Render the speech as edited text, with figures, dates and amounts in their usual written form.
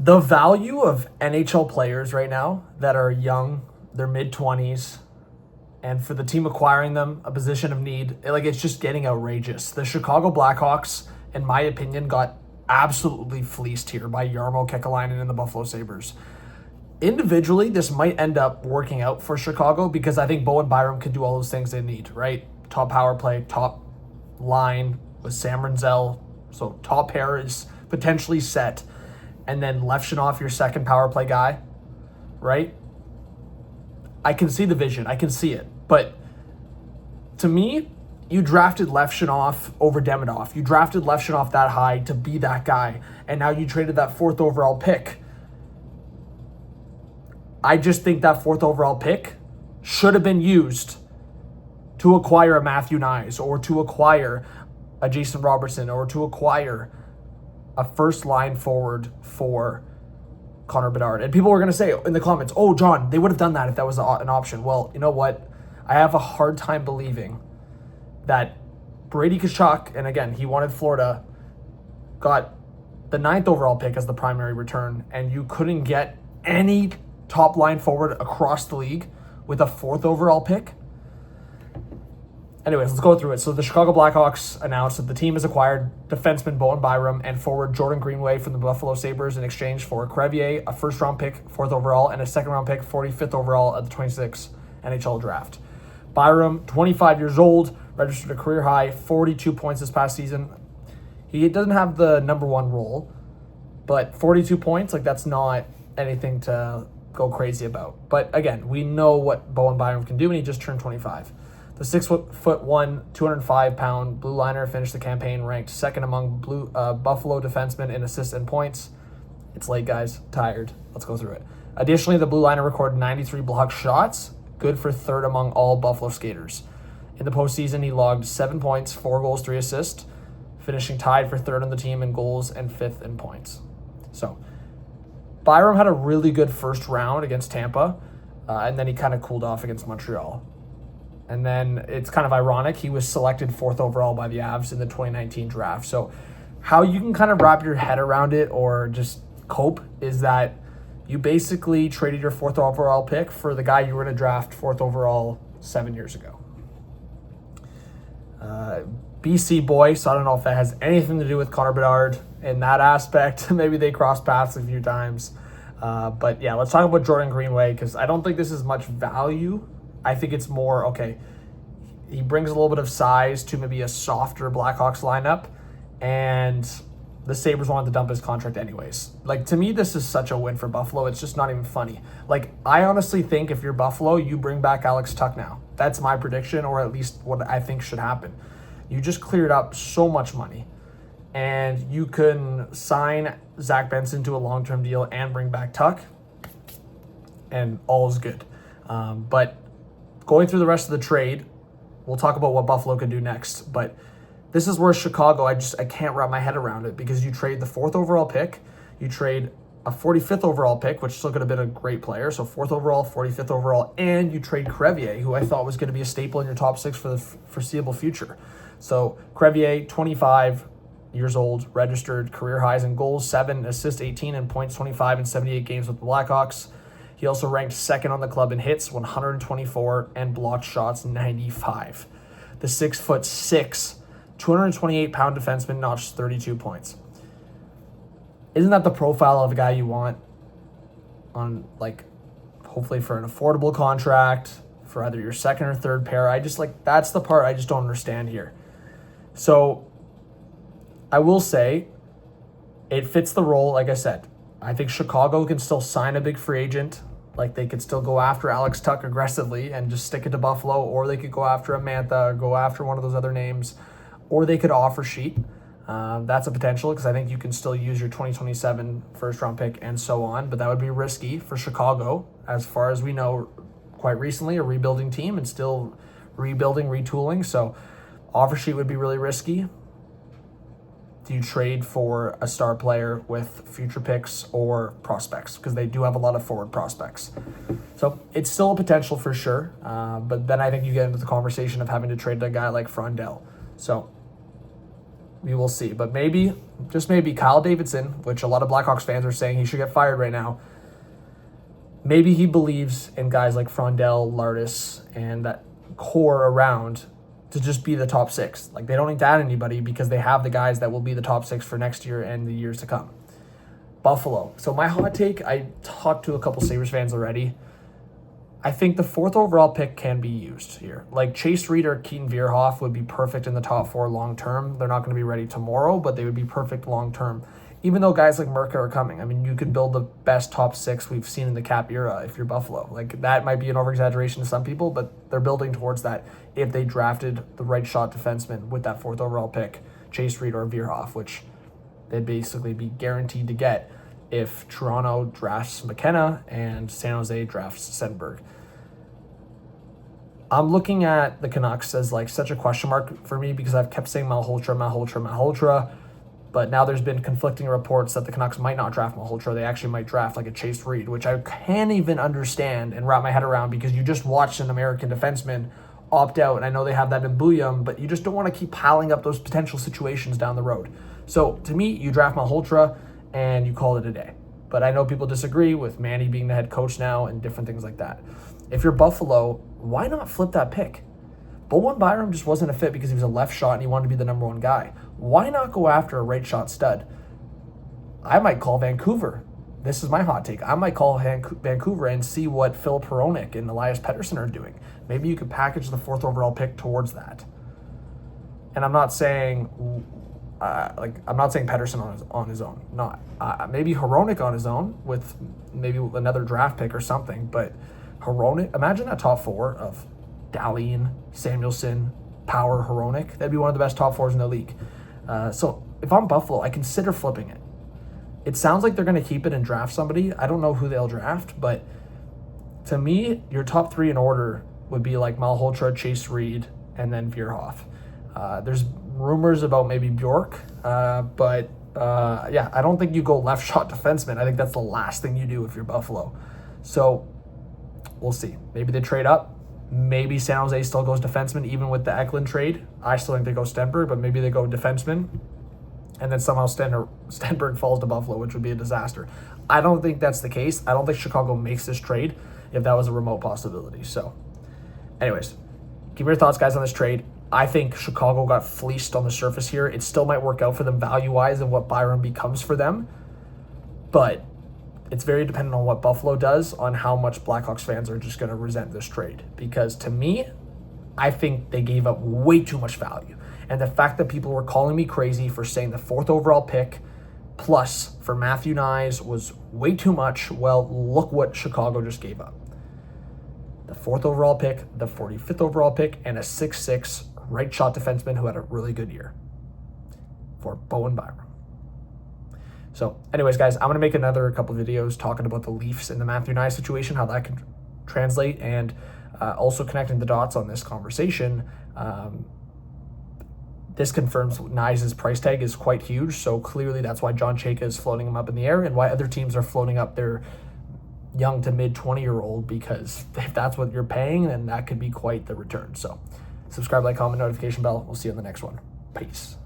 The value of NHL players right now that are young, they're mid-20s, and for the team acquiring them, a position of need, it's just getting outrageous. The Chicago Blackhawks, in my opinion, got absolutely fleeced here by Jarmo Kekalainen and the Buffalo Sabres. Individually, this might end up working out for Chicago because I think Bowen Byram can do all those things they need, right? Top power play, top line with Sam Rinzel. So top pair is potentially set. And then Levshunov, your second power play guy, right? I can see the vision. I can see it. But to me, you drafted Levshunov over Demidov. You drafted Levshunov that high to be that guy. And now you traded that 4th overall pick. I just think that 4th overall pick should have been used to acquire a Matthew Nyes or to acquire a Jason Robertson or to acquire a first line forward for Connor Bedard. And people were going to say in the comments, oh, John, they would have done that if that was an option. Well, you know what? I have a hard time believing that Brady Tkachuk, and again, he wanted Florida, got the 9th overall pick as the primary return, and you couldn't get any top line forward across the league with a 4th overall pick. Anyways, let's go through it. So the Chicago Blackhawks announced that the team has acquired defenseman Bowen Byram and forward Jordan Greenway from the Buffalo Sabres in exchange for Crevier, a first-round pick, 4th overall, and a second-round pick, 45th overall at the 26th NHL Draft. Byram, 25 years old, registered a career-high 42 points this past season. He doesn't have the number one role, but 42 points, that's not anything to go crazy about. But again, we know what Bowen Byram can do, and he just turned 25. The 6'1", 205-pound blue liner finished the campaign ranked second among Buffalo defensemen in assists and points. It's late, guys. Tired. Let's go through it. Additionally, the blue liner recorded 93 blocked shots, good for 3rd among all Buffalo skaters. In the postseason, he logged 7 points, 4 goals, 3 assists, finishing tied for 3rd on the team in goals and 5th in points. So, Byram had a really good first round against Tampa, and then he kind of cooled off against Montreal. And then it's kind of ironic, he was selected 4th overall by the Avs in the 2019 draft. So how you can kind of wrap your head around it or just cope is that you basically traded your 4th overall pick for the guy you were going to draft 4th overall 7 years ago. BC boy, so I don't know if that has anything to do with Connor Bedard in that aspect. Maybe they crossed paths a few times. But yeah, let's talk about Jordan Greenway because I don't think this is much value. I think it's more, okay, he brings a little bit of size to maybe a softer Blackhawks lineup, and the Sabres wanted to dump his contract anyways. To me, this is such a win for Buffalo. It's just not even funny. I honestly think if you're Buffalo, you bring back Alex Tuch now. That's my prediction, or at least what I think should happen. You just cleared up so much money, and you can sign Zach Benson to a long-term deal and bring back Tuch, and all is good. But going through the rest of the trade, we'll talk about what Buffalo can do next. But this is where Chicago, I can't wrap my head around it because you trade the 4th overall pick, you trade a 45th overall pick, which still could have been a great player. So 4th overall, 45th overall, and you trade Crevier, who I thought was going to be a staple in your top 6 for the foreseeable future. So Crevier, 25 years old, registered career highs in goals, 7, assists 18, and points 25 in 78 games with the Blackhawks. He also ranked 2nd on the club in hits, 124, and blocked shots, 95. The 6'6", 228-pound defenseman notched 32 points. Isn't that the profile of a guy you want on, hopefully for an affordable contract, for either your 2nd or 3rd pair? That's the part I just don't understand here. So, I will say, it fits the role, like I said. I think Chicago can still sign a big free agent. They could still go after Alex Tuch aggressively and just stick it to Buffalo, or they could go after a Mantha or go after one of those other names, or they could offer sheet. That's a potential because I think you can still use your 2027 first-round pick and so on, but that would be risky for Chicago, as far as we know, quite recently, a rebuilding team and still rebuilding, retooling. So offer sheet would be really risky. Do you trade for a star player with future picks or prospects? Because they do have a lot of forward prospects. So it's still a potential for sure. But then I think you get into the conversation of having to trade a guy like Frondell. So We will see. But maybe, just maybe, Kyle Davidson, which a lot of Blackhawks fans are saying he should get fired right now, maybe he believes in guys like Frondell, Lardis, and that core around to just be the top six. Like, they don't need to add anybody because they have the guys that will be the top six for next year and the years to come. Buffalo. So my hot take, I talked to a couple Sabres fans already. I think the 4th overall pick can be used here. Like, Chase Reed or Keaton Vierhoff would be perfect in the top 4 long term. They're not going to be ready tomorrow, but they would be perfect long term. Even though guys like Merca are coming. I mean, you could build the best top 6 we've seen in the cap era if you're Buffalo. Like, that might be an over-exaggeration to some people, but they're building towards that if they drafted the right shot defenseman with that 4th overall pick, Chase Reed or Vierhoff, which they'd basically be guaranteed to get if Toronto drafts McKenna and San Jose drafts Sennberg. I'm looking at the Canucks as like such a question mark for me because I've kept saying Malhotra, but now there's been conflicting reports that the Canucks might not draft Malhotra. They actually might draft like a Chase Reed, which I can't even understand and wrap my head around because you just watched an American defenseman opt out, and I know they have that in Bouillon, but you just don't want to keep piling up those potential situations down the road. So to me, you draft Malhotra and you call it a day. But I know people disagree with Manny being the head coach now and different things like that. If you're Buffalo, why not flip that pick? Bowen Byram just wasn't a fit because he was a left shot and he wanted to be the number 1 guy. Why not go after a right shot stud? I might call Vancouver. This is my hot take. I might call Vancouver and see what Philip Hronek and Elias Pettersson are doing. Maybe you could package the 4th overall pick towards that. And I'm not saying Pettersson on his own. Not maybe Hronek on his own with maybe another draft pick or something. But Hronek, imagine a top 4 of Dahlin, Samuelson, Power, Hronek. That'd be one of the best top 4s in the league. So if I'm Buffalo, I consider flipping it. It sounds like they're going to keep it and draft somebody. I don't know who they'll draft, but to me, your top 3 in order would be like Malhotra, Chase Reed, and then Vierhoff. There's rumors about maybe Bjork, but I don't think you go left shot defenseman. I think that's the last thing you do if you're Buffalo. So we'll see. Maybe they trade up. Maybe San Jose still goes defenseman even with the Eklund trade. I still think they go Stenberg, but maybe they go defenseman. And then somehow Stenberg falls to Buffalo, which would be a disaster. I don't think that's the case. I don't think Chicago makes this trade if that was a remote possibility. So anyways, give me your thoughts, guys, on this trade. I think Chicago got fleeced on the surface here. It still might work out for them value-wise and what Byram becomes for them. But it's very dependent on what Buffalo does on how much Blackhawks fans are just going to resent this trade. Because to me, I think they gave up way too much value. And the fact that people were calling me crazy for saying the 4th overall pick plus for Matthew Nyes was way too much, well, look what Chicago just gave up. The 4th overall pick, the 45th overall pick, and a 6'6" right shot defenseman who had a really good year for Bowen Byram. So anyways, guys, I'm going to make another couple of videos talking about the Leafs and the Matthew Nyes situation, how that can translate, and also connecting the dots on this conversation. This confirms Nyes' price tag is quite huge, so clearly that's why John Chayka is floating him up in the air and why other teams are floating up their young to mid 20-year-old, because if that's what you're paying, then that could be quite the return. So subscribe, like, comment, notification bell. We'll see you on the next one. Peace.